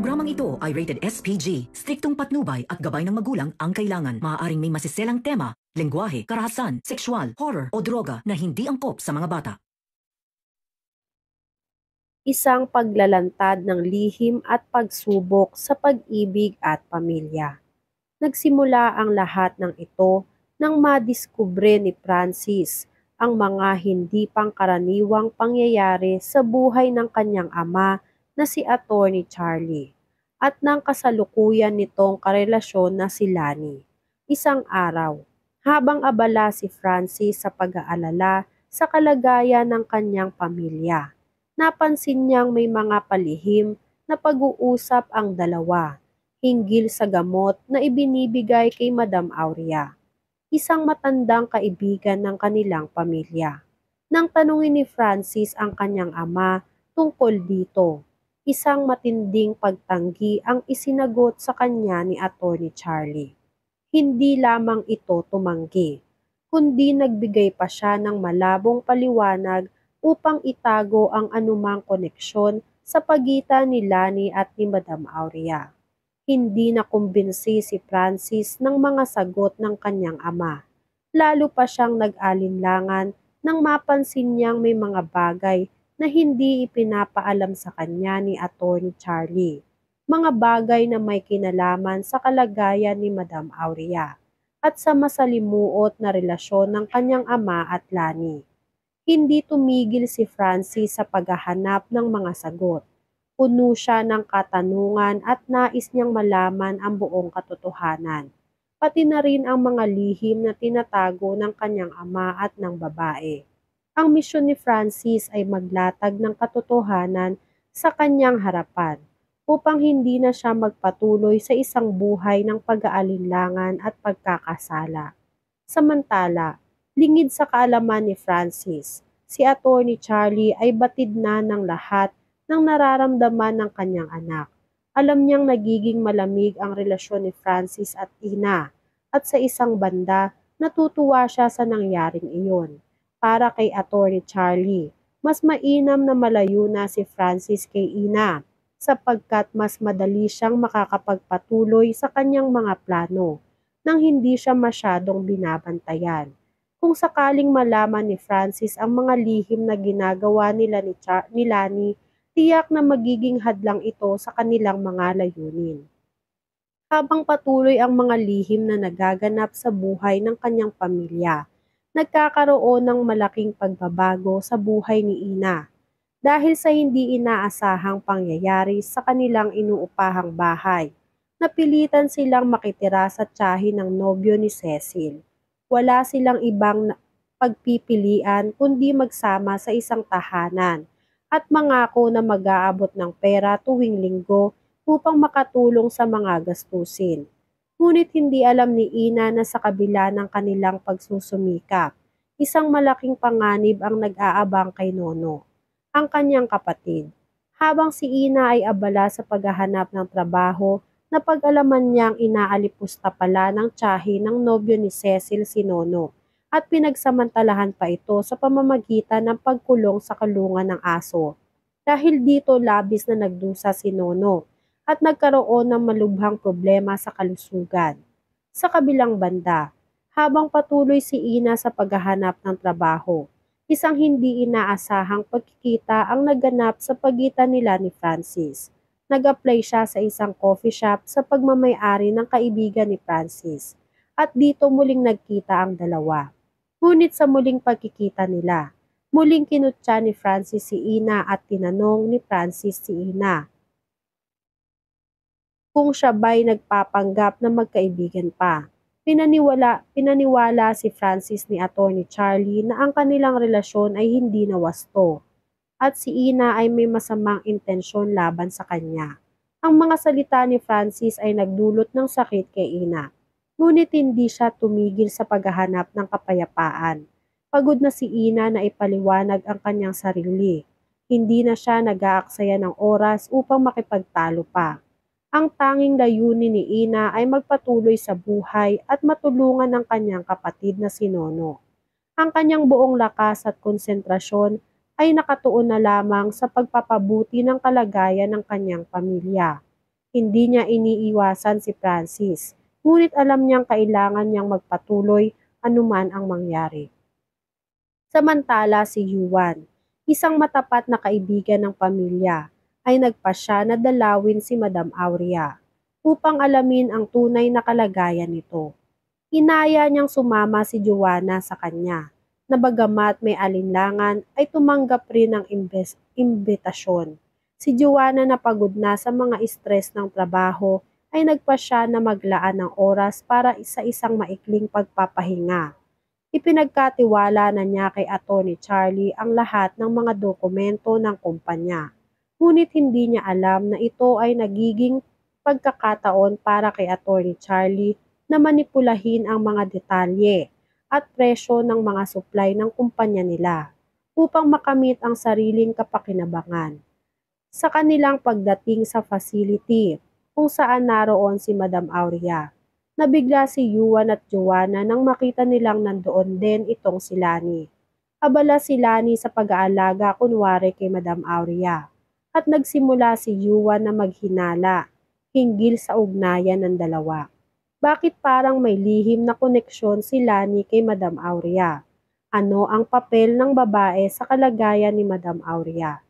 Programang ito ay rated SPG. Striktong patnubay at gabay ng magulang ang kailangan. Maaaring may masiselang tema, lengguwahe, karahasan, sexual, horror o droga na hindi angkop sa mga bata. Isang paglalantad ng lihim at pagsubok sa pag-ibig at pamilya. Nagsimula ang lahat ng ito nang madiskubre ni Francis ang mga hindi pangkaraniwang pangyayari sa buhay ng kanyang ama na si Attorney Charlie at ng kasalukuyan nitong karelasyon na si Lani. Isang araw, habang abala si Francis sa pag-aalala sa kalagayan ng kanyang pamilya, napansin niyang may mga palihim na pag-uusap ang dalawa hinggil sa gamot na ibinibigay kay Madam Aurea, isang matandang kaibigan ng kanilang pamilya. Nang tanungin ni Francis ang kanyang ama tungkol dito, isang matinding pagtanggi ang isinagot sa kanya ni Attorney Charlie. Hindi lamang ito tumanggi, kundi nagbigay pa siya ng malabong paliwanag upang itago ang anumang koneksyon sa pagitan ni Lani at ni Madam Aurea. Hindi nakumbinsi si Francis ng mga sagot ng kanyang ama. Lalo pa siyang nag-alinlangan nang mapansin niyang may mga bagay na hindi ipinapaalam sa kanya ni Attorney Charlie. Mga bagay na may kinalaman sa kalagayan ni Madam Aurea at sa masalimuot na relasyon ng kanyang ama at Lani. Hindi tumigil si Francis sa paghahanap ng mga sagot. Puno siya ng katanungan at nais niyang malaman ang buong katotohanan, pati na rin ang mga lihim na tinatago ng kanyang ama at ng babae. Ang misyon ni Francis ay maglatag ng katotohanan sa kanyang harapan, upang hindi na siya magpatuloy sa isang buhay ng pag-aalinlangan at pagkakasala. Samantala, lingid sa kaalaman ni Francis, si Attorney Charlie ay batid na ng lahat ng nararamdaman ng kanyang anak. Alam niyang nagiging malamig ang relasyon ni Francis at Ina, at sa isang banda, natutuwa siya sa nangyaring iyon. Para kay Attorney Charlie, mas mainam na malayo na si Francis kay Ina, sapagkat mas madali siyang makakapagpatuloy sa kanyang mga plano nang hindi siya masyadong binabantayan. Kung sakaling malaman ni Francis ang mga lihim na ginagawa nila ni Lani, tiyak na magiging hadlang ito sa kanilang mga layunin. Habang patuloy ang mga lihim na nagaganap sa buhay ng kanyang pamilya, nagkakaroon ng malaking pagbabago sa buhay ni Ina. Dahil sa hindi inaasahang pangyayari sa kanilang inuupahang bahay, napilitan silang makitira sa tiyahin ng nobyo ni Cecil. Wala silang ibang pagpipilian kundi magsama sa isang tahanan at mangako na mag-aabot ng pera tuwing linggo upang makatulong sa mga gastusin. Ngunit hindi alam ni Ina na sa kabila ng kanilang pagsusumikap, isang malaking panganib ang nag-aabang kay Nono, ang kanyang kapatid. Habang si Ina ay abala sa paghahanap ng trabaho, napag-alaman niyang inaalipusta pala ng tiyahin ng nobyo ni Cecil si Nono at pinagsamantalahan pa ito sa pamamagitan ng pagkulong sa kulungan ng aso. Dahil dito labis na nagdusa si Nono at nagkaroon ng malubhang problema sa kalusugan. Sa kabilang banda, habang patuloy si Ina sa paghahanap ng trabaho, isang hindi inaasahang pagkikita ang naganap sa pagitan nila ni Francis. Nag-apply siya sa isang coffee shop sa pagmamay-ari ng kaibigan ni Francis at dito muling nagkita ang dalawa. Ngunit sa muling pagkikita nila, muling kinutya ni Francis si Ina at tinanong ni Francis si Ina kung siya ba'y nagpapanggap na magkaibigan pa. Pinaniwala si Francis ni Attorney Charlie na ang kanilang relasyon ay hindi nawasto at si Ina ay may masamang intensyon laban sa kanya. Ang mga salita ni Francis ay nagdulot ng sakit kay Ina. Ngunit hindi siya tumigil sa paghahanap ng kapayapaan. Pagod na si Ina na ipaliwanag ang kanyang sarili. Hindi na siya nag-aaksaya ng oras upang makipagtalo pa. Ang tanging layunin ni Ina ay magpatuloy sa buhay at matulungan ang kanyang kapatid na si Nono. Ang kanyang buong lakas at konsentrasyon ay nakatuon na lamang sa pagpapabuti ng kalagayan ng kanyang pamilya. Hindi niya iniiwasan si Francis, ngunit alam niyang kailangan niyang magpatuloy anuman ang mangyari. Samantala si Yuan, isang matapat na kaibigan ng pamilya, ay nagpasya na dalawin si Madam Aurea upang alamin ang tunay na kalagayan nito. Inaya niyang sumama si Joanna sa kanya, na bagamat may alinlangan ay tumanggap rin ng imbitasyon. Si Joanna na pagod na sa mga stress ng trabaho ay nagpasya na maglaan ng oras para sa isang maikling pagpapahinga. Ipinagkatiwala na niya kay Atty. Charlie ang lahat ng mga dokumento ng kumpanya. Ngunit hindi niya alam na ito ay nagiging pagkakataon para kay Atty. Charlie na manipulahin ang mga detalye at presyo ng mga supply ng kumpanya nila upang makamit ang sariling kapakinabangan. Sa kanilang pagdating sa facility kung saan naroon si Madam Aurea, nabigla si Yuan at Joanna nang makita nilang nandoon din itong si Lani. Abala si Lani sa pag-aalaga kunwari kay Madam Aurea at nagsimula si Yuan na maghinala hinggil sa ugnayan ng dalawa. Bakit parang may lihim na koneksyon si Lani kay Madam Aurea? Ano ang papel ng babae sa kalagayan ni Madam Aurea?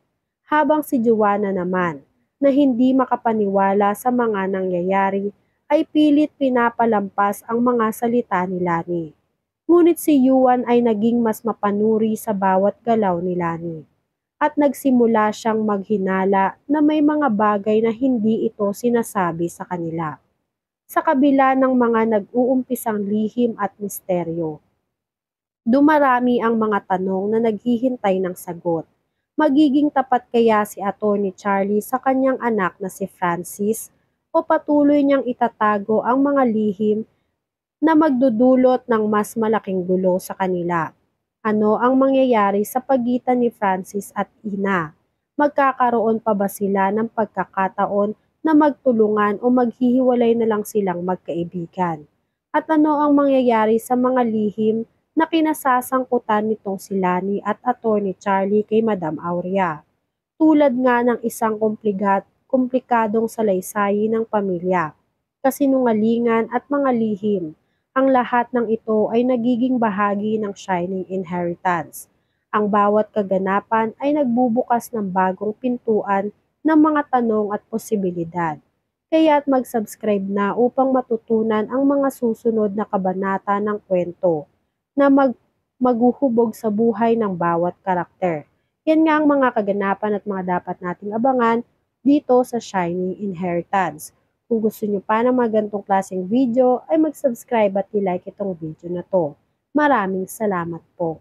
Habang si Joanna naman, na hindi makapaniwala sa mga nangyayari, ay pilit pinapalampas ang mga salita ni Lani. Ngunit si Yuan ay naging mas mapanuri sa bawat galaw ni Lani. At nagsimula siyang maghinala na may mga bagay na hindi ito sinasabi sa kanila. Sa kabila ng mga nag-uumpisang lihim at misteryo, dumarami ang mga tanong na naghihintay ng sagot. Magiging tapat kaya si Atty. Charlie sa kanyang anak na si Francis o patuloy niyang itatago ang mga lihim na magdudulot ng mas malaking gulo sa kanila? Ano ang mangyayari sa pagitan ni Francis at Ina? Magkakaroon pa ba sila ng pagkakataon na magtulungan o maghihiwalay na lang silang magkaibigan? At ano ang mangyayari sa mga lihim na kinasasangkutan nitong si Lani at Atty. Charlie kay Madam Aurea? Tulad nga ng isang komplikadong salaysay ng pamilya, kasinungalingan at mga lihim, ang lahat ng ito ay nagiging bahagi ng Shining Inheritance. Ang bawat kaganapan ay nagbubukas ng bagong pintuan ng mga tanong at posibilidad. Kaya't mag-subscribe na upang matutunan ang mga susunod na kabanata ng kwento na maghuhubog sa buhay ng bawat karakter. Yan nga ang mga kaganapan at mga dapat nating abangan dito sa Shining Inheritance. Kung gusto nyo pa ng mga ganitong klaseng video, ay mag-subscribe at i-like itong video na to. Maraming salamat po.